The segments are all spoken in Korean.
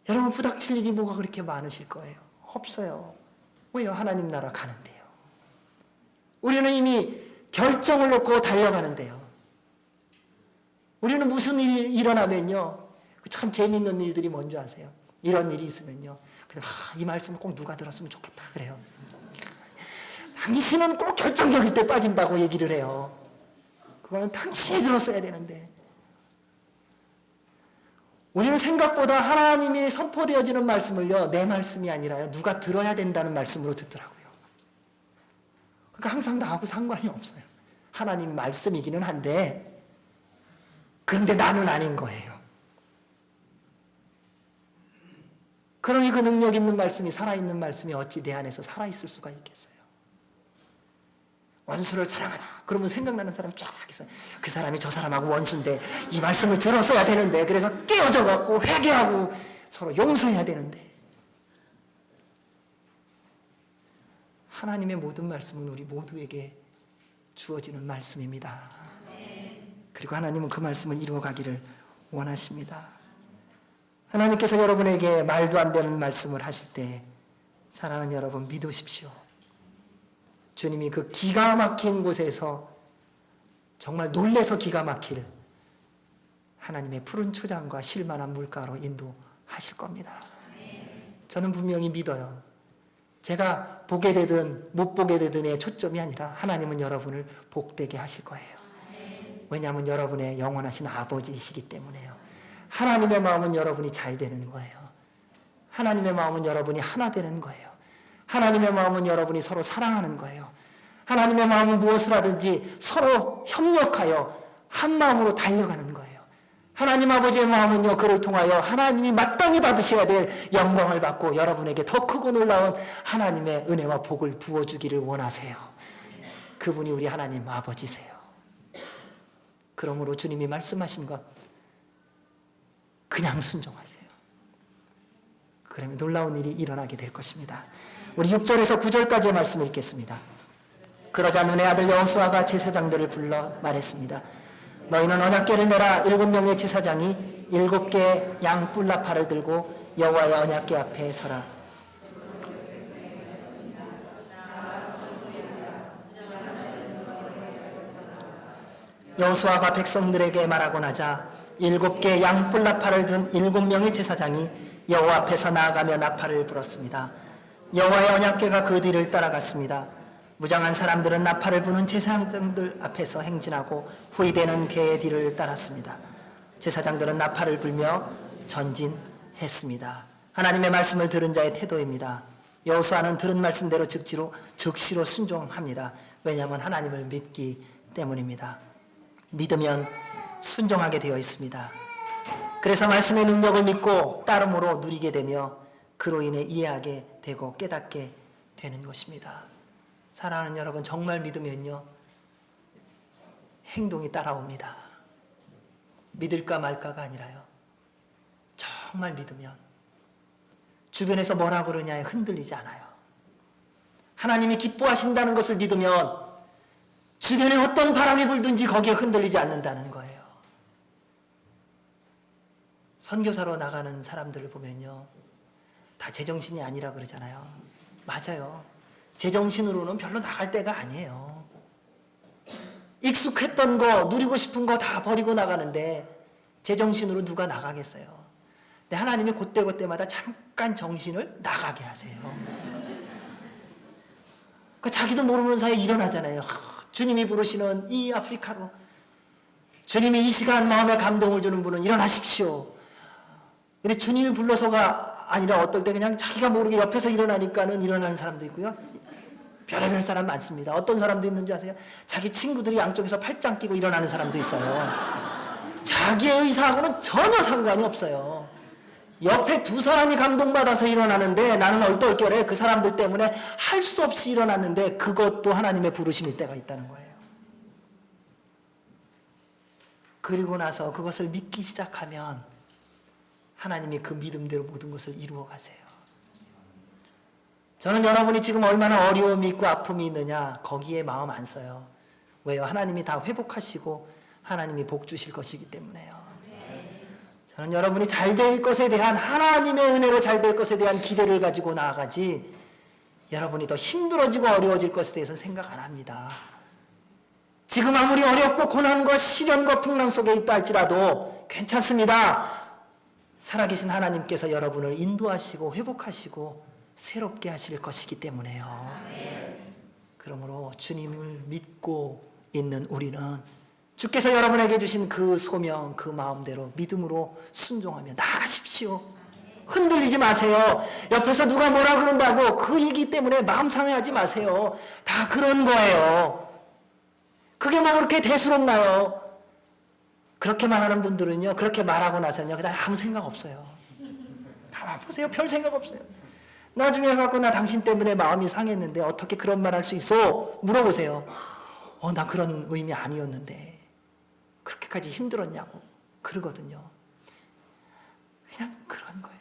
여러분 부닥칠 일이 뭐가 그렇게 많으실 거예요? 없어요. 왜요? 하나님 나라 가는데요. 우리는 이미 결정을 놓고 달려가는데요. 우리는 무슨 일이 일어나면요, 참 재밌는 일들이 뭔지 아세요? 이런 일이 있으면요, 이 말씀을 꼭 누가 들었으면 좋겠다 그래요. 당신은 꼭 결정적일 때 빠진다고 얘기를 해요. 그거는 당신이 들었어야 되는데. 우리는 생각보다 하나님이 선포되어지는 말씀을요, 내 말씀이 아니라요, 누가 들어야 된다는 말씀으로 듣더라고요. 그러니까 항상 나하고 상관이 없어요. 하나님 말씀이기는 한데, 그런데 나는 아닌 거예요. 그러니 그 능력 있는 말씀이, 살아있는 말씀이 어찌 내 안에서 살아있을 수가 있겠어요? 원수를 사랑하라. 그러면 생각나는 사람 쫙 있어요. 그 사람이 저 사람하고 원수인데 이 말씀을 들었어야 되는데, 그래서 깨어져 갖고 회개하고 서로 용서해야 되는데. 하나님의 모든 말씀은 우리 모두에게 주어지는 말씀입니다. 그리고 하나님은 그 말씀을 이루어가기를 원하십니다. 하나님께서 여러분에게 말도 안 되는 말씀을 하실 때, 사랑하는 여러분, 믿으십시오. 주님이 그 기가 막힌 곳에서 정말 놀래서 기가 막힐 하나님의 푸른 초장과 실만한 물가로 인도하실 겁니다. 저는 분명히 믿어요. 제가 보게 되든 못 보게 되든의 초점이 아니라 하나님은 여러분을 복되게 하실 거예요. 왜냐하면 여러분의 영원하신 아버지이시기 때문에요. 하나님의 마음은 여러분이 잘 되는 거예요. 하나님의 마음은 여러분이 하나 되는 거예요. 하나님의 마음은 여러분이 서로 사랑하는 거예요. 하나님의 마음은 무엇을 하든지 서로 협력하여 한 마음으로 달려가는 거예요. 하나님 아버지의 마음은요, 그를 통하여 하나님이 마땅히 받으셔야 될 영광을 받고 여러분에게 더 크고 놀라운 하나님의 은혜와 복을 부어주기를 원하세요. 그분이 우리 하나님 아버지세요. 그러므로 주님이 말씀하신 것 그냥 순종하세요. 그러면 놀라운 일이 일어나게 될 것입니다. 우리 6절에서 9절까지의 말씀을 읽겠습니다. 그러자 눈의 아들 여호수아가 제사장들을 불러 말했습니다. 너희는 언약궤를 메라. 7명의 제사장이 7개 양 뿔나팔을 들고 여호와의 언약궤 앞에 서라. 여호수아가 백성들에게 말하고 나자 7개 양 뿔나팔을 든 7명의 제사장이 여호와 앞에서 나아가며 나팔을 불었습니다. 여호와의 언약궤가 그 뒤를 따라갔습니다. 무장한 사람들은 나팔을 부는 제사장들 앞에서 행진하고 후이되는 궤의 뒤를 따랐습니다. 제사장들은 나팔을 불며 전진했습니다. 하나님의 말씀을 들은 자의 태도입니다. 여호수아는 들은 말씀대로 즉시로 순종합니다. 왜냐하면 하나님을 믿기 때문입니다. 믿으면 순종하게 되어 있습니다. 그래서 말씀의 능력을 믿고 따름으로 누리게 되며 그로 인해 이해하게 되고 깨닫게 되는 것입니다. 사랑하는 여러분, 정말 믿으면요, 행동이 따라옵니다. 믿을까 말까가 아니라요, 정말 믿으면 주변에서 뭐라 그러냐에 흔들리지 않아요. 하나님이 기뻐하신다는 것을 믿으면 주변에 어떤 바람이 불든지 거기에 흔들리지 않는다는 거예요. 선교사로 나가는 사람들을 보면요, 다 제정신이 아니라 그러잖아요. 맞아요. 제정신으로는 별로 나갈 때가 아니에요. 익숙했던 거, 누리고 싶은 거 다 버리고 나가는데 제정신으로 누가 나가겠어요? 근데 하나님이 그때그때마다 잠깐 정신을 나가게 하세요. 그러니까 자기도 모르는 사이에 일어나잖아요. 주님이 부르시는 이 아프리카로, 주님이 이 시간 마음에 감동을 주는 분은 일어나십시오. 근데 주님이 불러서가 아니라 어떨 때 그냥 자기가 모르게 옆에서 일어나니까는 일어나는 사람도 있고요. 별의별 사람 많습니다. 어떤 사람도 있는지 아세요? 자기 친구들이 양쪽에서 팔짱 끼고 일어나는 사람도 있어요. 자기의 의사하고는 전혀 상관이 없어요. 옆에 두 사람이 감동받아서 일어나는데 나는 얼떨결에 그 사람들 때문에 할 수 없이 일어났는데 그것도 하나님의 부르심일 때가 있다는 거예요. 그리고 나서 그것을 믿기 시작하면 하나님이 그 믿음대로 모든 것을 이루어 가세요. 저는 여러분이 지금 얼마나 어려움이 있고 아픔이 있느냐 거기에 마음 안 써요. 왜요? 하나님이 다 회복하시고 하나님이 복 주실 것이기 때문에요. 저는 여러분이 잘 될 것에 대한 하나님의 은혜로 잘 될 것에 대한 기대를 가지고 나아가지 여러분이 더 힘들어지고 어려워질 것에 대해서는 생각 안 합니다. 지금 아무리 어렵고 고난과 시련과 풍랑 속에 있다 할지라도 괜찮습니다. 살아계신 하나님께서 여러분을 인도하시고 회복하시고 새롭게 하실 것이기 때문에요. 그러므로 주님을 믿고 있는 우리는 주께서 여러분에게 주신 그 소명, 그 마음대로 믿음으로 순종하며 나아가십시오. 흔들리지 마세요. 옆에서 누가 뭐라 그런다고 그 얘기 때문에 마음 상해하지 마세요. 다 그런 거예요. 그게 뭐 그렇게 대수롭나요? 그렇게 말하는 분들은요, 그렇게 말하고 나서는요, 그다음에 아무 생각 없어요. 가만 보세요. 별 생각 없어요. 나중에 해갖고 나 당신 때문에 마음이 상했는데 어떻게 그런 말 할 수 있어? 물어보세요. 나 그런 의미 아니었는데 그렇게까지 힘들었냐고 그러거든요. 그냥 그런 거예요.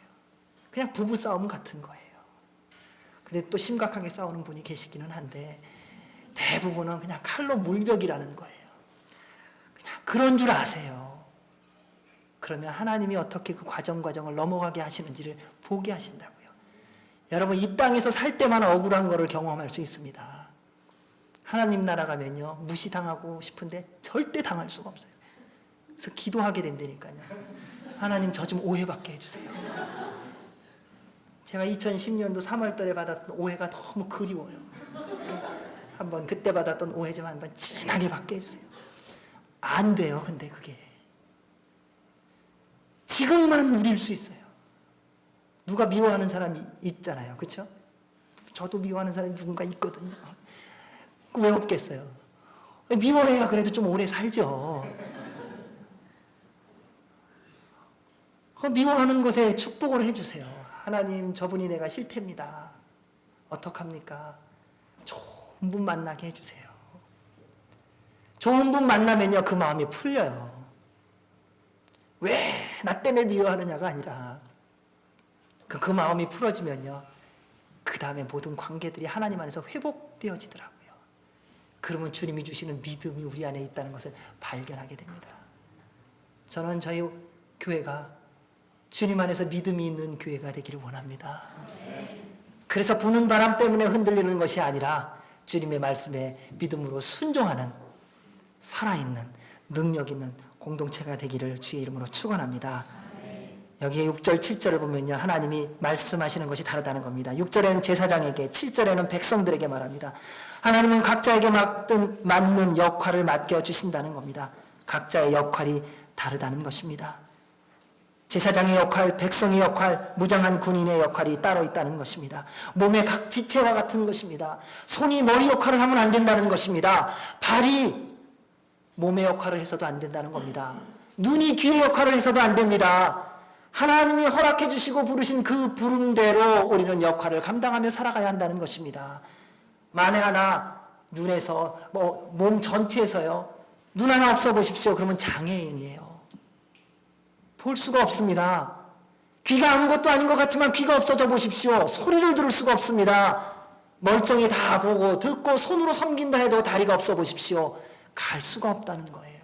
그냥 부부싸움 같은 거예요. 근데 또 심각하게 싸우는 분이 계시기는 한데 대부분은 그냥 칼로 물벽이라는 거예요. 그냥 그런 줄 아세요. 그러면 하나님이 어떻게 그 과정을 넘어가게 하시는지를 보게 하신다고요. 여러분 이 땅에서 살 때만 억울한 거를 경험할 수 있습니다. 하나님 나라 가면요 무시당하고 싶은데 절대 당할 수가 없어요. 그래서 기도하게 된다니까요. 하나님 저 좀 오해받게 해주세요. 제가 2010년도 3월달에 받았던 오해가 너무 그리워요. 한번 그때 받았던 오해 좀 한번 진하게 받게 해주세요. 안 돼요. 근데 그게 지금만 우릴 수 있어요. 누가 미워하는 사람이 있잖아요. 그렇죠? 저도 미워하는 사람이 누군가 있거든요. 왜 없겠어요? 미워해야 그래도 좀 오래 살죠. 미워하는 것에 축복을 해주세요. 하나님 저분이 내가 싫답니다. 어떡합니까? 좋은 분 만나게 해주세요. 좋은 분 만나면요 그 마음이 풀려요. 왜 나 때문에 미워하느냐가 아니라 그 마음이 풀어지면요 그 다음에 모든 관계들이 하나님 안에서 회복되어지더라고요. 그러면 주님이 주시는 믿음이 우리 안에 있다는 것을 발견하게 됩니다. 저는 저희 교회가 주님 안에서 믿음이 있는 교회가 되기를 원합니다. 그래서 부는 바람 때문에 흔들리는 것이 아니라 주님의 말씀에 믿음으로 순종하는 살아있는 능력 있는 공동체가 되기를 주의 이름으로 축원합니다. 여기에 6절 7절을 보면요 하나님이 말씀하시는 것이 다르다는 겁니다. 6절에는 제사장에게 7절에는 백성들에게 말합니다. 하나님은 각자에게 맞는 역할을 맡겨주신다는 겁니다. 각자의 역할이 다르다는 것입니다. 제사장의 역할, 백성의 역할, 무장한 군인의 역할이 따로 있다는 것입니다. 몸의 각 지체와 같은 것입니다. 손이 머리 역할을 하면 안 된다는 것입니다. 발이 몸의 역할을 해서도 안 된다는 겁니다. 눈이 귀의 역할을 해서도 안 됩니다. 하나님이 허락해 주시고 부르신 그 부름대로 우리는 역할을 감당하며 살아가야 한다는 것입니다. 만에 하나 눈에서 몸 전체에서요 눈 하나 없어 보십시오. 그러면 장애인이에요. 볼 수가 없습니다. 귀가 아무것도 아닌 것 같지만 귀가 없어져 보십시오. 소리를 들을 수가 없습니다. 멀쩡히 다 보고 듣고 손으로 섬긴다 해도 다리가 없어 보십시오. 갈 수가 없다는 거예요.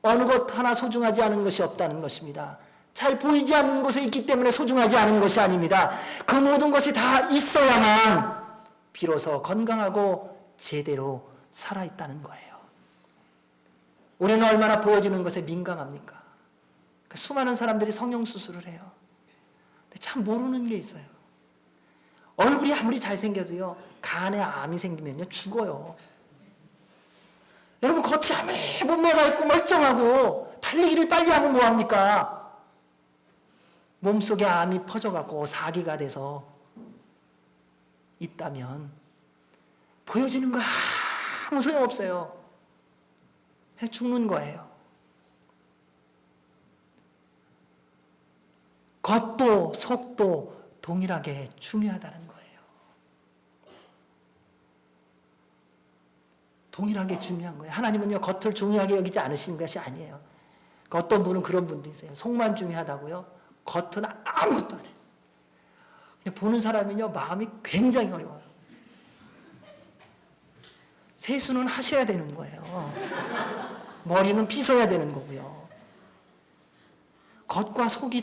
어느 것 하나 소중하지 않은 것이 없다는 것입니다. 잘 보이지 않는 곳에 있기 때문에 소중하지 않은 것이 아닙니다. 그 모든 것이 다 있어야만 비로소 건강하고 제대로 살아있다는 거예요. 우리는 얼마나 보여지는 것에 민감합니까? 수많은 사람들이 성형수술을 해요. 근데 참 모르는 게 있어요. 얼굴이 아무리 잘생겨도요 간에 암이 생기면요 죽어요. 여러분 겉이 아무리 몸매가 있고 멀쩡하고 달리기를 빨리 하면 뭐합니까? 몸속에 암이 퍼져갖고 사기가 돼서 있다면 보여지는 거 아무 소용없어요. 죽는 거예요. 겉도 속도 동일하게 중요하다는 거예요. 동일하게 중요한 거예요. 하나님은요 겉을 중요하게 여기지 않으시는 것이 아니에요. 어떤 분은 그런 분도 있어요. 속만 중요하다고요. 겉은 아무것도 안 해요. 그냥 보는 사람은요 마음이 굉장히 어려워요. 세수는 하셔야 되는 거예요. 머리는 빗어야 되는 거고요. 겉과 속이